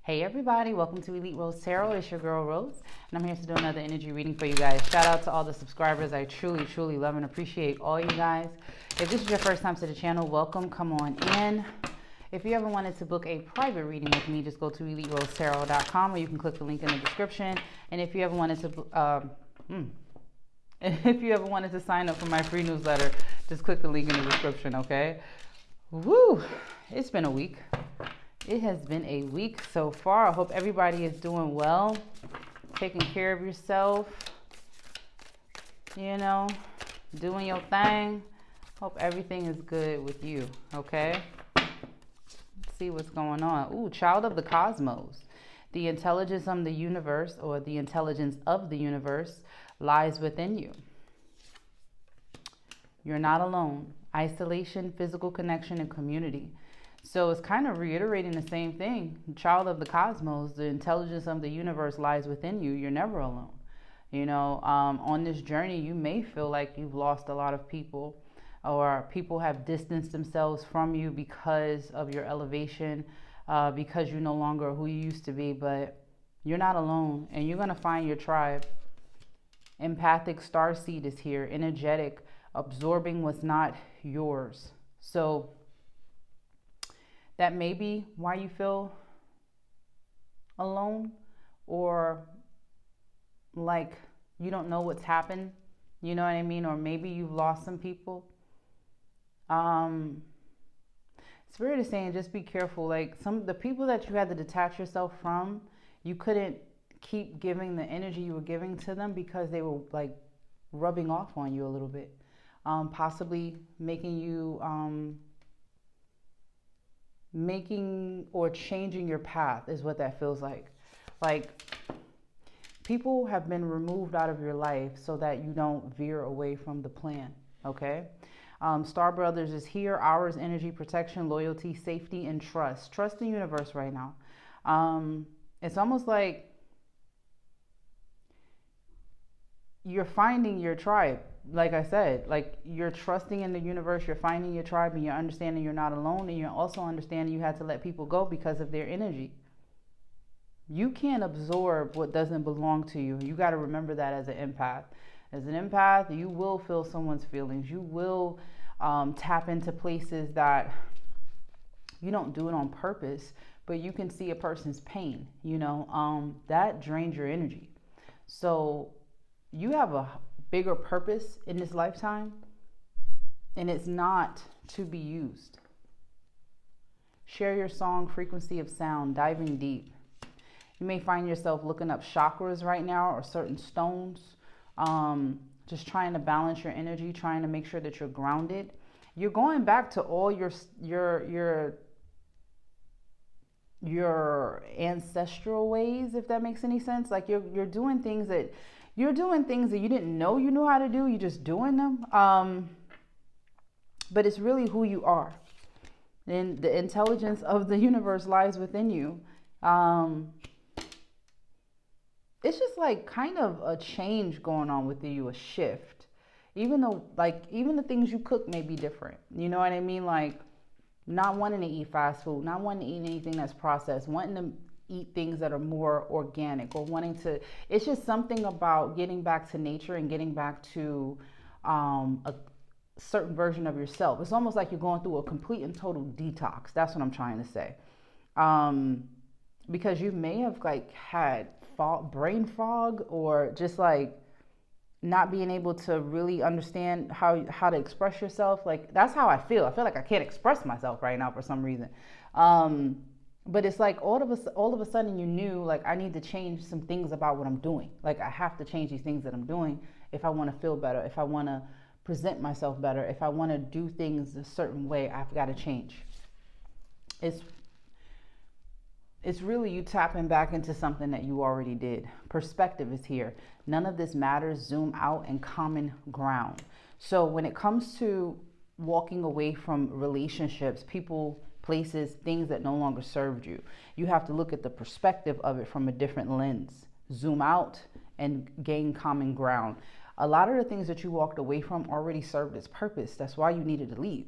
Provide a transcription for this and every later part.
Hey everybody, welcome to Elite Rose Tarot. It's your girl Rose, and I'm here to do another energy reading for you guys. Shout out to all the subscribers. I truly love and appreciate all you guys. If this is your first time to the channel, welcome. Come on in. If you ever wanted to book a private reading with me, just go to eliterosetarot.com, or you can click the link in the description. And if you ever wanted to sign up for my free newsletter, just click the link in the description, okay? Woo! It's been a week. It has been a week so far. I hope everybody is doing well, taking care of yourself, doing your thing. Hope everything is good with you, okay? Let's see what's going on. Ooh, child of the cosmos. The intelligence of the universe, or the intelligence of the universe, lies within you. You're not alone. Isolation, physical connection, and community. So it's kind of reiterating the same thing. Child of the cosmos, the intelligence of the universe lies within you. You're never alone. On this journey, you may feel like you've lost a lot of people, or people have distanced themselves from you because of your elevation, because you're no longer who you used to be, but you're not alone, and you're going to find your tribe. Empathic starseed is here, energetic, absorbing what's not yours. So that may be why you feel alone, or like you don't know what's happened, you know what I mean? Or maybe you've lost some people. Spirit is saying just be careful. Like the people that you had to detach yourself from, you couldn't keep giving the energy you were giving to them because they were like rubbing off on you a little bit, possibly making you making or changing your path is what that feels like. Like people have been removed out of your life so that you don't veer away from the plan, okay? Star Brothers is here. Ours, energy, protection, loyalty, safety, and trust. Trust the universe right now. It's almost like you're finding your tribe. Like I said, like you're trusting in the universe, you're finding your tribe, and you're understanding you're not alone, and you're also understanding you had to let people go because of their energy. You can't absorb what doesn't belong to you. You got to remember that as an empath. As an empath, you will feel someone's feelings. You will tap into places that you don't do it on purpose, but you can see a person's pain, that drains your energy. So you have a bigger purpose in this lifetime, and it's not to be used. Share your song, frequency of sound, diving deep. You may find yourself looking up chakras right now, or certain stones, just trying to balance your energy, trying to make sure that you're grounded. You're going back to all your ancestral ways, if that makes any sense. Like you're doing things that you didn't know you knew how to do. You're just doing them. But it's really who you are. And the intelligence of the universe lies within you. It's just like kind of a change going on with you, a shift. Even though, even the things you cook may be different. You know what I mean? Like not wanting to eat fast food, not wanting to eat anything that's processed, wanting to eat things that are more organic, or it's just something about getting back to nature and getting back to a certain version of yourself. It's almost like you're going through a complete and total detox. That's what I'm trying to say. Because you may have had brain fog, or just not being able to really understand how to express yourself. Like that's how I feel. I feel like I can't express myself right now for some reason. But it's like all of a sudden you knew, like, I need to change some things about what I'm doing. Like I have to change these things that I'm doing if I want to feel better, if I want to present myself better, if I want to do things a certain way, I've got to change. It's really you tapping back into something that you already did. Perspective is here. None of this matters. Zoom out and common ground. So when it comes to walking away from relationships, people, places, things that no longer served you, you have to look at the perspective of it from a different lens. Zoom out and gain common ground. A lot of the things that you walked away from already served its purpose. That's why you needed to leave.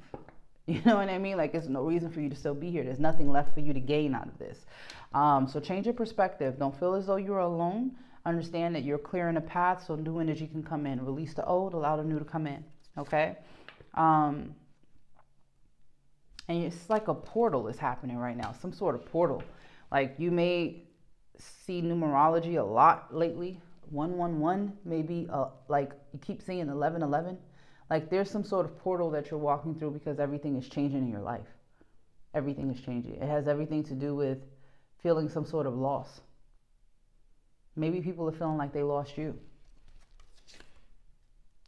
You know what I mean? Like, there's no reason for you to still be here. There's nothing left for you to gain out of this. So change your perspective. Don't feel as though you're alone. Understand that you're clearing a path so new energy can come in. Release the old, allow the new to come in. Okay? And it's like a portal is happening right now, some sort of portal. Like, you may see numerology a lot lately. 111, maybe like you keep seeing 1111. Like, there's some sort of portal that you're walking through because everything is changing in your life. Everything is changing. It has everything to do with feeling some sort of loss. Maybe people are feeling like they lost you.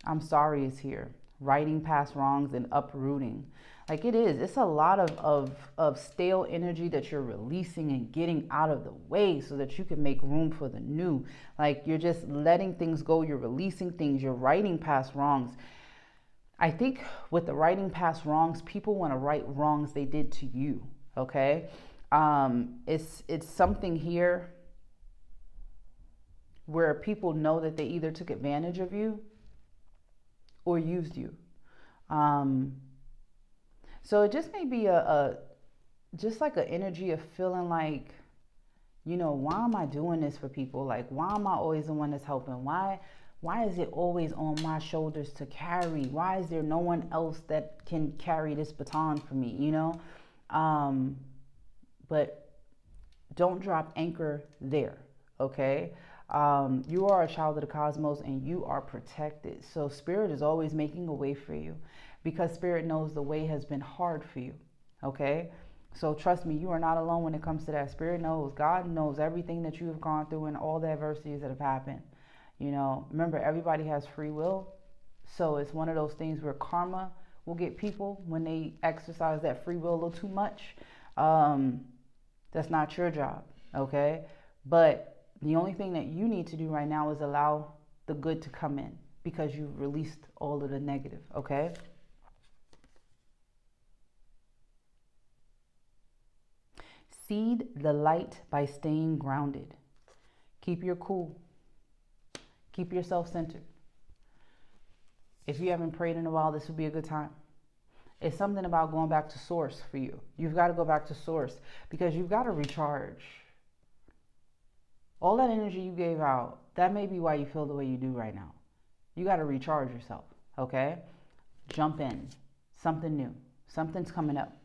I'm sorry is here. Righting past wrongs and uprooting. Like, it is. It's a lot of stale energy that you're releasing and getting out of the way so that you can make room for the new. Like, you're just letting things go. You're releasing things. You're righting past wrongs. I think with the righting past wrongs, people want to right wrongs they did to you. Okay? It's something here where people know that they either took advantage of you or used you. So it just may be just like an energy of feeling like, you know, why am I doing this for people? Like, why am I always the one that's helping? Why is it always on my shoulders to carry? Why is there no one else that can carry this baton for me, you know? But don't drop anchor there, okay? You are a child of the cosmos and you are protected. So Spirit is always making a way for you because Spirit knows the way has been hard for you, okay? So trust me, you are not alone when it comes to that. Spirit knows, God knows everything that you have gone through and all the adversities that have happened. You know, remember, everybody has free will. So it's one of those things where karma will get people when they exercise that free will a little too much. That's not your job, okay? But the only thing that you need to do right now is allow the good to come in because you've released all of the negative, okay? Seed the light by staying grounded. Keep your cool. Keep yourself centered. If you haven't prayed in a while, this would be a good time. It's something about going back to source for you. You've got to go back to source because you've got to recharge. All that energy you gave out, that may be why you feel the way you do right now. You got to recharge yourself, okay? Jump in. Something new. Something's coming up,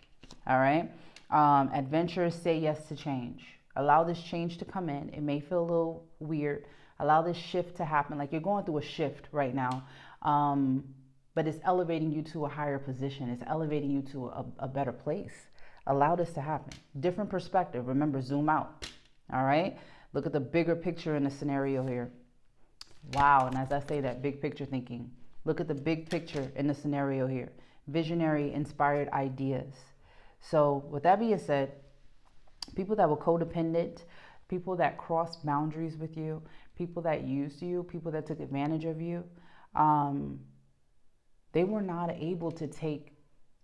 all right? Adventures, say yes to change. Allow this change to come in. It may feel a little weird. Allow this shift to happen. Like, you're going through a shift right now, but it's elevating you to a higher position. It's elevating you to a better place. Allow this to happen. Different perspective. Remember, zoom out, all right? Look at the bigger picture in the scenario here. Wow, and as I say that, big picture thinking. Look at the big picture in the scenario here. Visionary, inspired ideas. So with that being said, people that were codependent, people that crossed boundaries with you, people that used you, people that took advantage of you, they were not able to take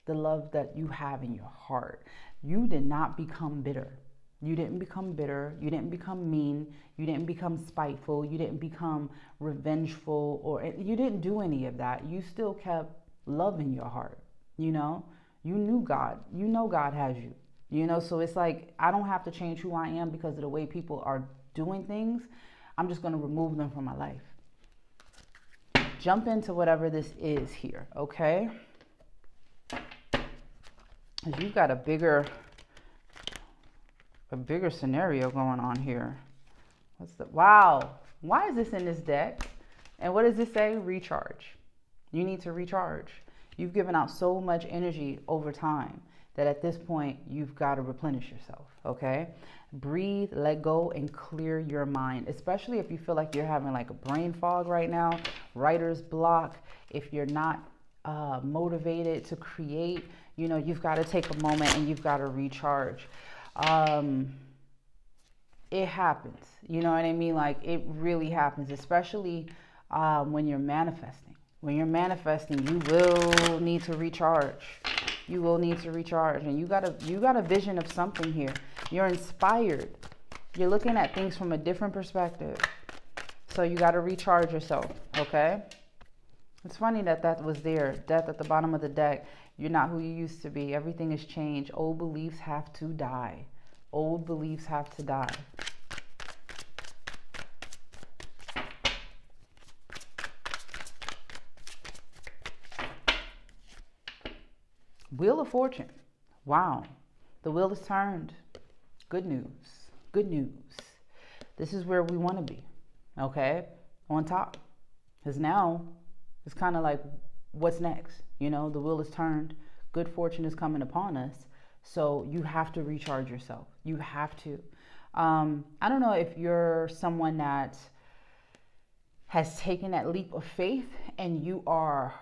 the love that you have in your heart. You did not become bitter. You didn't become bitter. You didn't become mean. You didn't become spiteful. You didn't become revengeful, or you didn't do any of that. You still kept love in your heart. You know, you knew God. You know God has you. You know, so it's like, I don't have to change who I am because of the way people are doing things. I'm just going to remove them from my life. Jump into whatever this is here, okay? You've got a bigger scenario going on here. Wow. Why is this in this deck? And what does this say? Recharge. You need to recharge. You've given out so much energy over time that at this point, you've got to replenish yourself, okay? Breathe, let go, and clear your mind, especially if you feel like you're having like a brain fog right now, writer's block. If you're not motivated to create, you know, you've got to take a moment and you've got to recharge. It happens, you know what I mean? Like, it really happens, especially when you're manifesting. When you're manifesting, you will need to recharge. You will need to recharge, and you got a vision of something here. You're inspired. You're looking at things from a different perspective. So you got to recharge yourself, okay? It's funny that was there, death at the bottom of the deck. You're not who you used to be. Everything has changed. Old beliefs have to die. Old beliefs have to die. Wheel of Fortune. Wow. The wheel is turned. Good news. Good news. This is where we want to be. Okay? On top. Because now it's kind of like, what's next? You know, the wheel is turned. Good fortune is coming upon us. So you have to recharge yourself. You have to. I don't know if you're someone that has taken that leap of faith and you are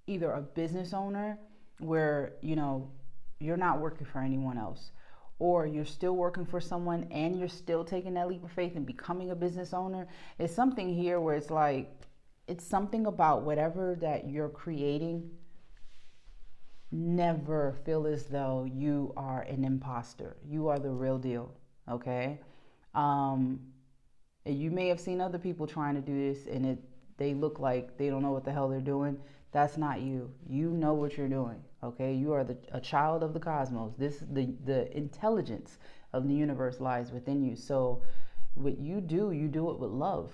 either a business owner where, you know, you're not working for anyone else, or you're still working for someone and you're still taking that leap of faith and becoming a business owner. It's something here where it's like, it's something about whatever that you're creating. Never feel as though you are an imposter. You are the real deal, okay? You may have seen other people trying to do this and they look like they don't know what the hell they're doing. That's not you. You know what you're doing, okay? You are a child of the cosmos. The intelligence of the universe lies within you. So what you do it with love.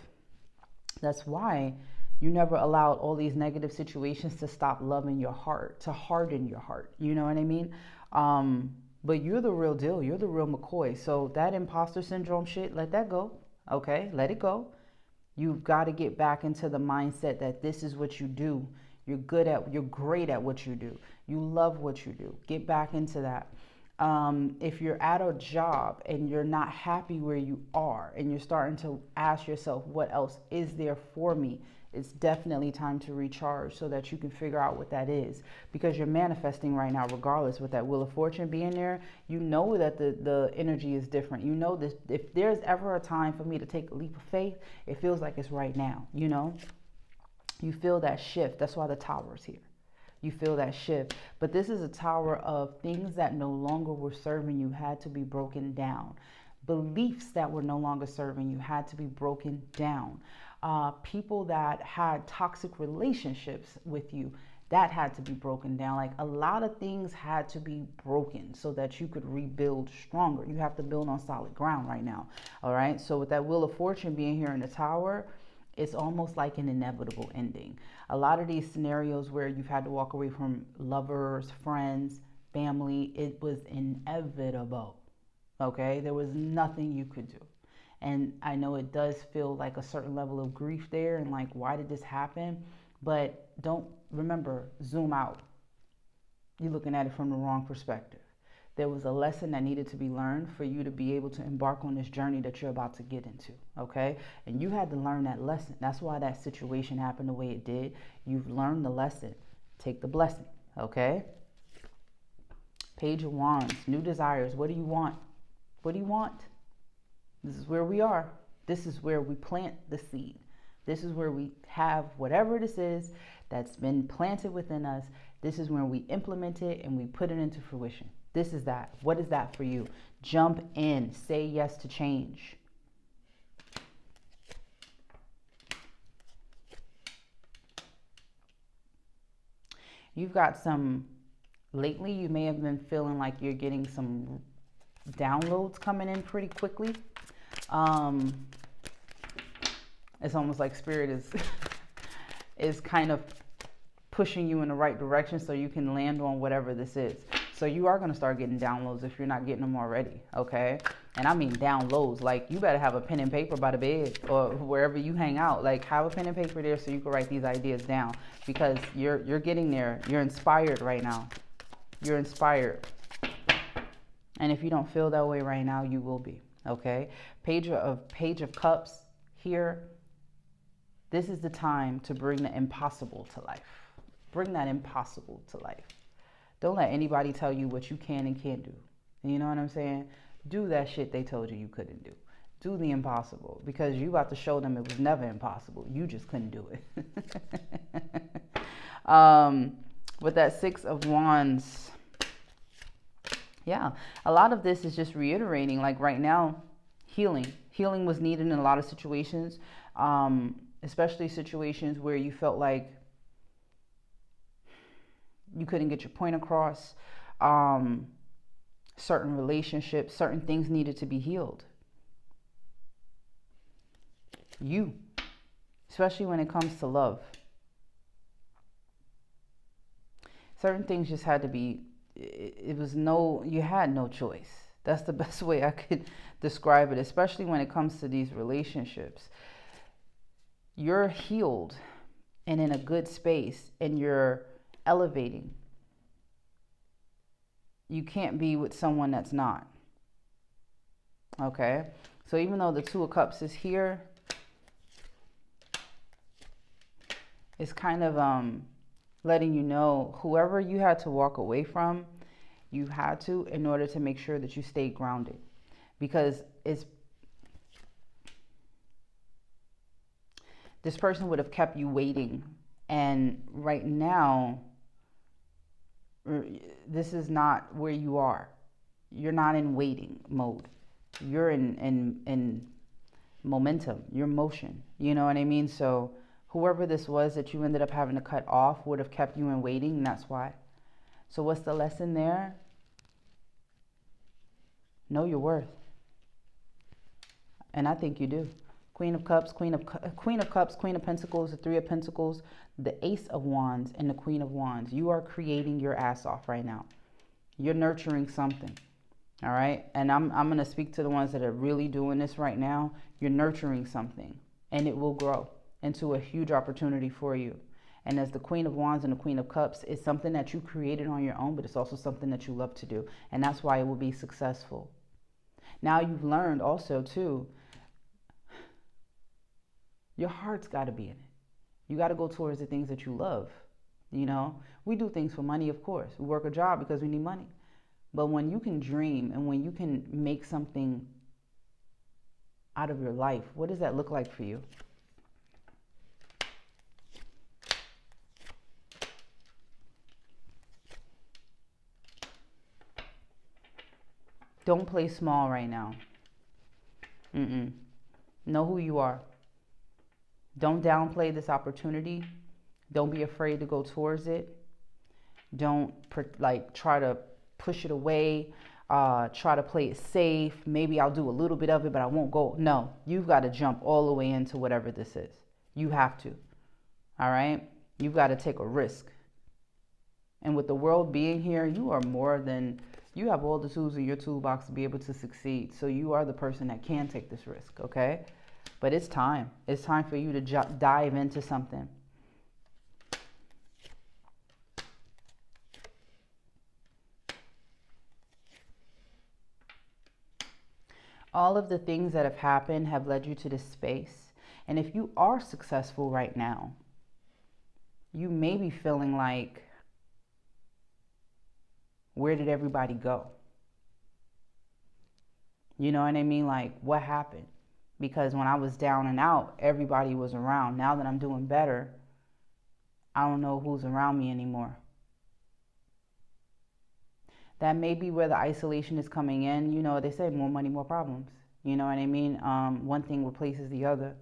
That's why you never allowed all these negative situations to stop loving your heart, to harden your heart. You know what I mean? But you're the real deal. You're the real McCoy. So that imposter syndrome shit, let that go, okay? Let it go. You've got to get back into the mindset that this is what you do. You're great at what you do. You love what you do. Get back into that. If you're at a job and you're not happy where you are and you're starting to ask yourself, what else is there for me? It's definitely time to recharge so that you can figure out what that is, because you're manifesting right now, regardless with that Wheel of Fortune being there. You know that the energy is different. You know this. If there's ever a time for me to take a leap of faith, it feels like it's right now. You know, you feel that shift. That's why the tower is here. You feel that shift. But this is a tower of things that no longer were serving you had to be broken down. Beliefs that were no longer serving you had to be broken down. People that had toxic relationships with you, that had to be broken down. Like, a lot of things had to be broken so that you could rebuild stronger. You have to build on solid ground right now. All right. So with that Wheel of Fortune being here in the tower, it's almost like an inevitable ending. A lot of these scenarios where you've had to walk away from lovers, friends, family, it was inevitable. Okay. There was nothing you could do. And I know it does feel like a certain level of grief there and like, why did this happen? But remember, zoom out. You're looking at it from the wrong perspective. There was a lesson that needed to be learned for you to be able to embark on this journey that you're about to get into, okay? And you had to learn that lesson. That's why that situation happened the way it did. You've learned the lesson. Take the blessing, okay? Page of Wands, new desires. What do you want? What do you want? This is where we are. This is where we plant the seed. This is where we have whatever this is that's been planted within us. This is where we implement it and we put it into fruition. This is that. What is that for you? Jump in. Say yes to change. You've got lately you may have been feeling like you're getting some downloads coming in pretty quickly. It's almost like spirit is kind of pushing you in the right direction so you can land on whatever this is. So you are going to start getting downloads if you're not getting them already, okay? And I mean downloads, like you better have a pen and paper by the bed or wherever you hang out. Like, have a pen and paper there so you can write these ideas down, because you're getting there. You're inspired right now. You're inspired. And if you don't feel that way right now, you will be, okay? Page of Cups here. This is the time to bring the impossible to life. Bring that impossible to life. Don't let anybody tell you what you can and can't do. You know what I'm saying? Do that shit they told you couldn't do. Do the impossible, because you about to show them it was never impossible. You just couldn't do it. With that Six of Wands, yeah, a lot of this is just reiterating, like right now, healing. Healing was needed in a lot of situations, especially situations where you felt like you couldn't get your point across. Certain relationships, certain things needed to be healed. You, especially when it comes to love. Certain things just had to be, you had no choice. That's the best way I could describe it, especially when it comes to these relationships. You're healed and in a good space and you're elevating. You can't be with someone that's not. Okay? So even though the Two of Cups is here, it's kind of letting you know whoever you had to walk away from, you had to in order to make sure that you stay grounded. Because this person would have kept you waiting. And right now, this is not where you are. You're not in waiting mode. You're in momentum. You're motion. You know what I mean? So whoever this was that you ended up having to cut off would have kept you in waiting, and that's why. So what's the lesson there? Know your worth. And I think you do. Queen of Cups, Queen of Cups, Queen of Pentacles, the Three of Pentacles, the Ace of Wands, and the Queen of Wands. You are creating your ass off right now. You're nurturing something. All right? And I'm going to speak to the ones that are really doing this right now. You're nurturing something, and it will grow into a huge opportunity for you. And as the Queen of Wands and the Queen of Cups, it's something that you created on your own, but it's also something that you love to do. And that's why it will be successful. Now you've learned also, too, your heart's got to be in it. You got to go towards the things that you love. You know, we do things for money, of course. We work a job because we need money. But when you can dream and when you can make something out of your life, what does that look like for you? Don't play small right now. Know who you are. Don't downplay this opportunity. Don't be afraid to go towards it. Don't try to push it away. Try to play it safe. Maybe I'll do a little bit of it, but I won't go. No, you've got to jump all the way into whatever this is. You have to. All right? You've got to take a risk. And with the world being here, you have all the tools in your toolbox to be able to succeed. So you are the person that can take this risk, okay? But it's time. It's time for you to dive into something. All of the things that have happened have led you to this space. And if you are successful right now, you may be feeling like, where did everybody go? You know what I mean? Like, what happened? Because when I was down and out, everybody was around. Now that I'm doing better, I don't know who's around me anymore. That may be where the isolation is coming in. You know, they say more money, more problems. You know what I mean? One thing replaces the other.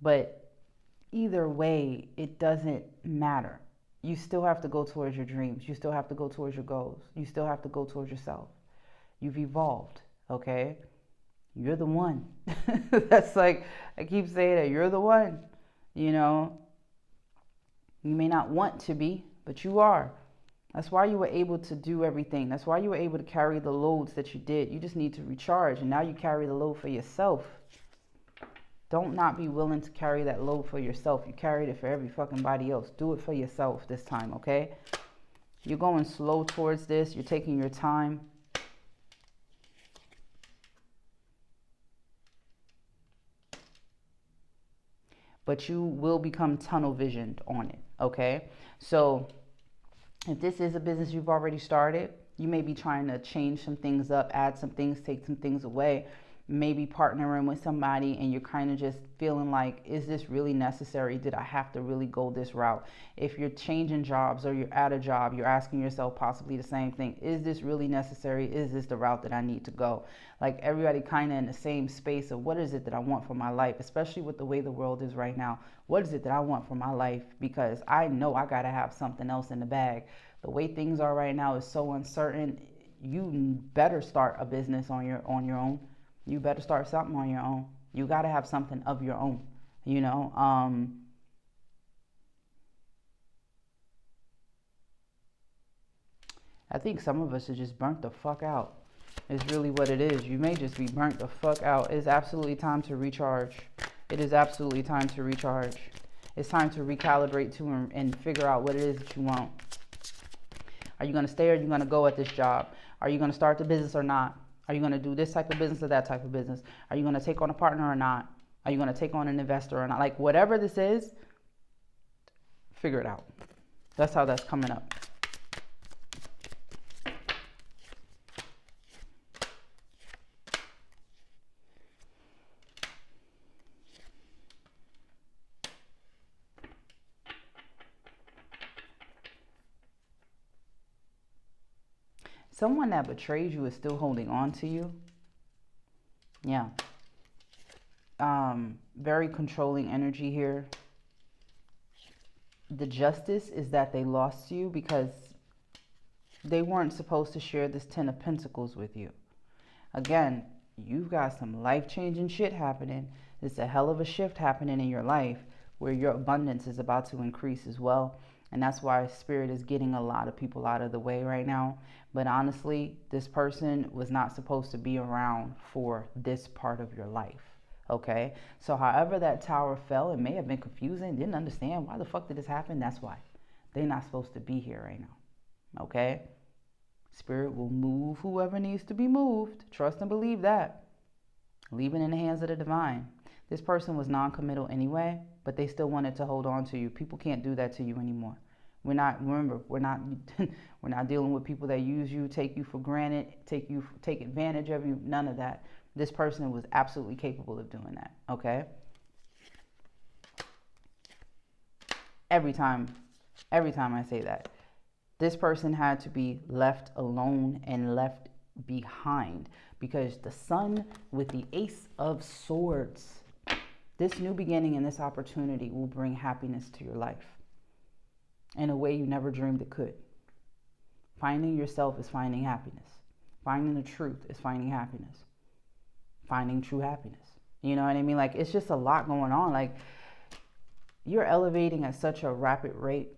But either way, it doesn't matter. You still have to go towards your dreams. You still have to go towards your goals. You still have to go towards yourself. You've evolved, okay? You're the one. That's like, I keep saying that. You're the one, you know? You may not want to be, but you are. That's why you were able to do everything. That's why you were able to carry the loads that you did. You just need to recharge, and now you carry the load for yourself. Don't not be willing to carry that load for yourself. You carried it for every fucking body else. Do it for yourself this time, okay? You're going slow towards this. You're taking your time. But you will become tunnel visioned on it, okay? So if this is a business you've already started, you may be trying to change some things up, add some things, take some things away. maybe partnering with somebody and you're kind of just feeling like, is this really necessary? Did I have to really go this route? If you're changing jobs or you're at a job, you're asking yourself possibly the same thing. Is this really necessary? Is this the route that I need to go? Like everybody kind of in the same space of what is it that I want for my life, especially with the way the world is right now. What is it that I want for my life? Because I know I got to have something else in the bag. The way things are right now is so uncertain. You better start a business on your own. You better start something on your own. You got to have something of your own, you know. I think some of us are just burnt the fuck out. It's really what it is. You may just be burnt the fuck out. It's absolutely time to recharge. It is absolutely time to recharge. It's time to recalibrate to and figure out what it is that you want. Are you going to stay or are you going to go at this job? Are you going to start the business or not? Are you going to do this type of business or that type of business? Are you going to take on a partner or not? Are you going to take on an investor or not? Like whatever this is, figure it out. That's how that's coming up. Someone that betrays you is still holding on to you. Yeah. Very controlling energy here. The justice is that they lost you because they weren't supposed to share this 10 of Pentacles with you. Again, you've got some life-changing shit happening. It's a hell of a shift happening in your life where your abundance is about to increase as well. And that's why Spirit is getting a lot of people out of the way right now. But honestly, this person was not supposed to be around for this part of your life. Okay? So however that tower fell, it may have been confusing. Didn't understand why the fuck did this happen? That's why. They're not supposed to be here right now. Okay? Spirit will move whoever needs to be moved. Trust and believe that. Leave it in the hands of the divine. This person was non-committal anyway, but they still wanted to hold on to you. People can't do that to you anymore. We're not dealing with people that use you, take you for granted, take advantage of you. None of that. This person was absolutely capable of doing that. Okay? Every time I say that, this person had to be left alone and left behind because the Sun with the Ace of Swords, this new beginning and this opportunity will bring happiness to your life in a way you never dreamed it could. Finding yourself is finding happiness. Finding the truth is finding happiness. Finding true happiness. You know what I mean? Like, it's just a lot going on. Like, you're elevating at such a rapid rate.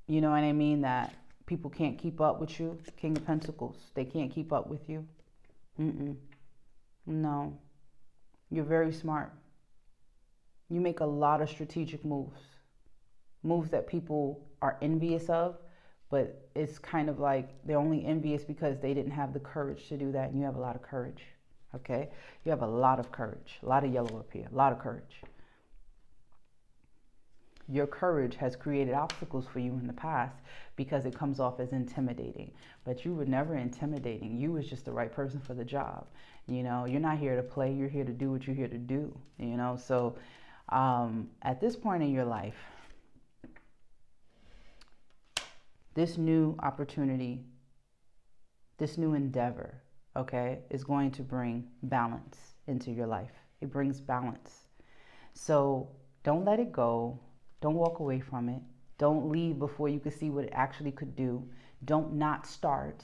You know what I mean? That people can't keep up with you. King of Pentacles. They can't keep up with you. No. You're very smart. You make a lot of strategic moves. Moves that people are envious of, but it's kind of like they're only envious because they didn't have the courage to do that, and you have a lot of courage. Okay? You have a lot of courage. A lot of yellow up here. A lot of courage. Your courage has created obstacles for you in the past because it comes off as intimidating. But you were never intimidating. You was just the right person for the job. You know, you're not here to play. You're here to do what you're here to do. You know, so at this point in your life, this new opportunity, this new endeavor, okay, is going to bring balance into your life. It brings balance. So don't let it go. Don't walk away from it. Don't leave before you can see what it actually could do. Don't not start.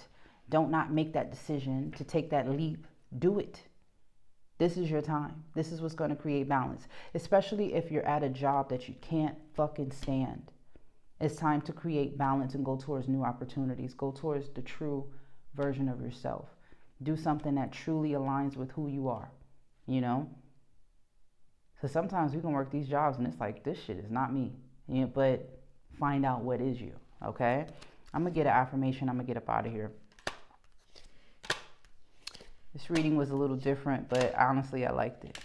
Don't not make that decision to take that leap. Do it. This is your time. This is what's going to create balance, especially if you're at a job that you can't fucking stand. It's time to create balance and go towards new opportunities. Go towards the true version of yourself. Do something that truly aligns with who you are, you know? So sometimes we can work these jobs and it's like, this shit is not me. You know, but find out what is you, okay? I'm going to get an affirmation. I'm going to get up out of here. This reading was a little different, but honestly, I liked it.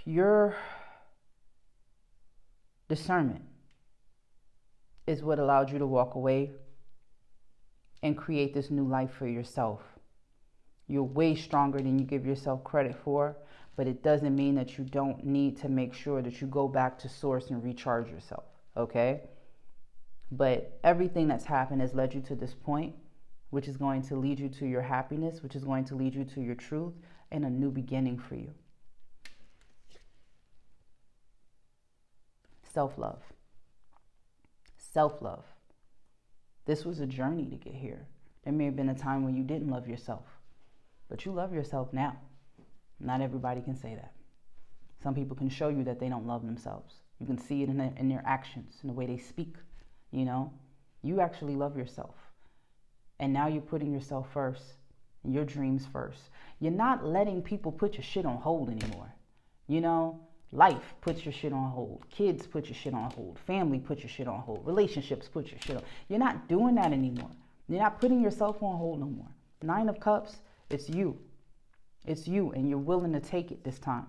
Your discernment is what allowed you to walk away and create this new life for yourself. You're way stronger than you give yourself credit for, but it doesn't mean that you don't need to make sure that you go back to source and recharge yourself, okay? But everything that's happened has led you to this point, which is going to lead you to your happiness, which is going to lead you to your truth and a new beginning for you. Self-love. Self-love. This was a journey to get here. There may have been a time when you didn't love yourself, but you love yourself now. Not everybody can say that. Some people can show you that they don't love themselves. You can see it in their actions, in the way they speak, you know. You actually love yourself. And now you're putting yourself first, and your dreams first. You're not letting people put your shit on hold anymore. You know, life puts your shit on hold. Kids put your shit on hold. Family put your shit on hold. Relationships put your shit on. You're not doing that anymore. You're not putting yourself on hold no more. 9 of Cups, it's you. It's you, and you're willing to take it this time.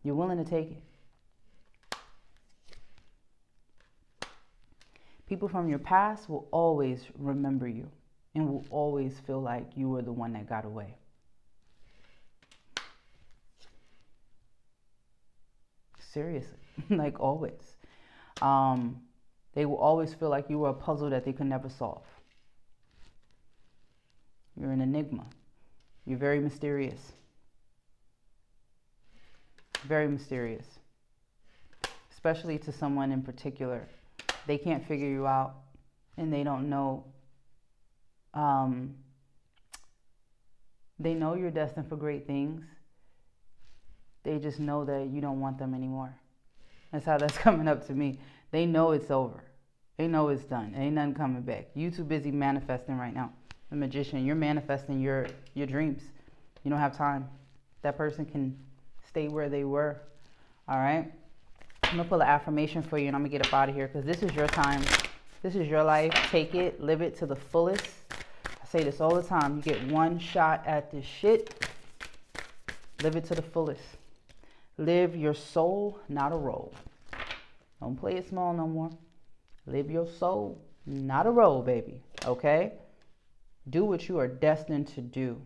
You're willing to take it. People from your past will always remember you and will always feel like you were the one that got away. Seriously, like always. They will always feel like you were a puzzle that they could never solve. You're an enigma. You're very mysterious. Very mysterious. Especially to someone in particular. They can't figure you out and they don't know. They know you're destined for great things. They just know that you don't want them anymore. That's how that's coming up to me. They know it's over. They know it's done. Ain't nothing coming back. You too busy manifesting right now. The magician, you're manifesting your dreams. You don't have time. That person can stay where they were. All right? I'm going to pull an affirmation for you, and I'm going to get up out of here because this is your time. This is your life. Take it. Live it to the fullest. I say this all the time. You get one shot at this shit. Live it to the fullest. Live your soul, not a role. Don't play it small no more. Live your soul, not a role, baby. Okay? Do what you are destined to do.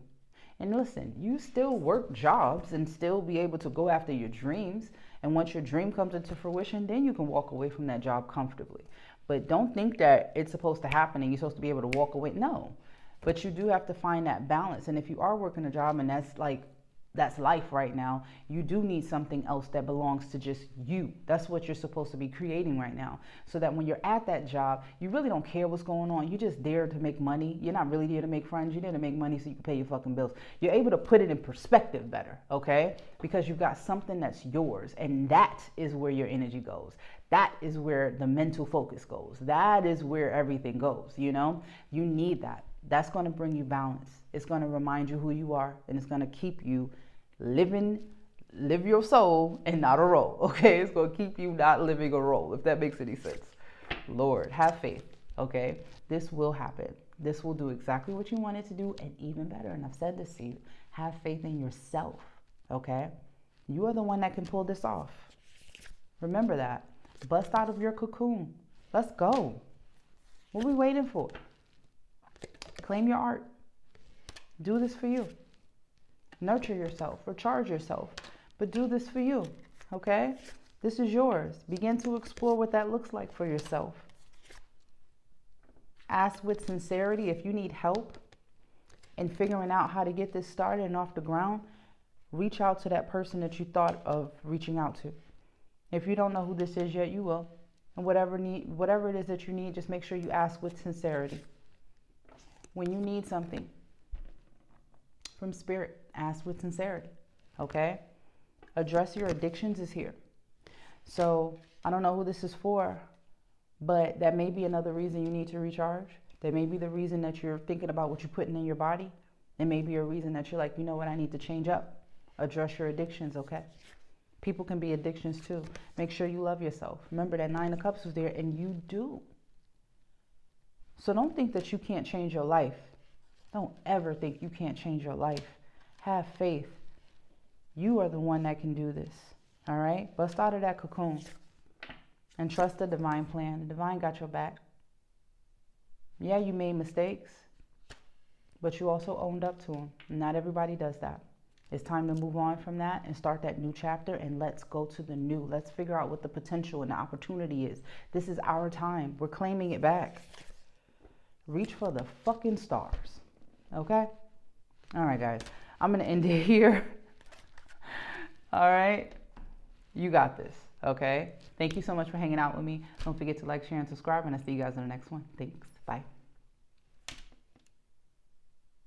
And listen, you still work jobs and still be able to go after your dreams. And once your dream comes into fruition, then you can walk away from that job comfortably. But don't think that it's supposed to happen and you're supposed to be able to walk away. No. But you do have to find that balance. And if you are working a job and that's life right now, you do need something else that belongs to just you. That's what you're supposed to be creating right now. So that when you're at that job, you really don't care what's going on. You're just there to make money. You're not really there to make friends. You're there to make money so you can pay your fucking bills. You're able to put it in perspective better, okay? Because you've got something that's yours. And that is where your energy goes. That is where the mental focus goes. That is where everything goes, you know? You need that. That's going to bring you balance. It's going to remind you who you are, and it's going to keep you live your soul and not a role, okay? It's going to keep you not living a role, if that makes any sense. Lord, have faith, okay? This will happen. This will do exactly what you want it to do and even better. And I've said this to you. Have faith in yourself, okay? You are the one that can pull this off. Remember that. Bust out of your cocoon. Let's go. What are we waiting for? Claim your art. Do this for you. Nurture yourself, recharge yourself, but do this for you, okay? This is yours. Begin to explore what that looks like for yourself. Ask with sincerity if you need help in figuring out how to get this started and off the ground. Reach out to that person that you thought of reaching out to. If you don't know who this is yet, you will. And whatever it is that you need, just make sure you ask with sincerity. When you need something from spirit, ask with sincerity, okay? Address your addictions is here. So I don't know who this is for, but that may be another reason you need to recharge. That may be the reason that you're thinking about what you're putting in your body. It may be a reason that you're like, you know what, I need to change up. Address your addictions, okay? People can be addictions too. Make sure you love yourself. Remember that 9 of Cups was there, and you do. So don't think that you can't change your life. Don't ever think you can't change your life. Have faith. You are the one that can do this, all right? Bust out of that cocoon And trust the divine plan. The divine got your back. Yeah, you made mistakes, but you also owned up to them. Not everybody does that. It's time to move on from that and start that new chapter, and let's go to the new. Let's figure out what the potential and the opportunity is. This is our time. We're claiming it back. Reach for the fucking stars. Okay? All right, guys. I'm going to end it here. All right? You got this. Okay? Thank you so much for hanging out with me. Don't forget to like, share, and subscribe, and I'll see you guys in the next one. Thanks. Bye.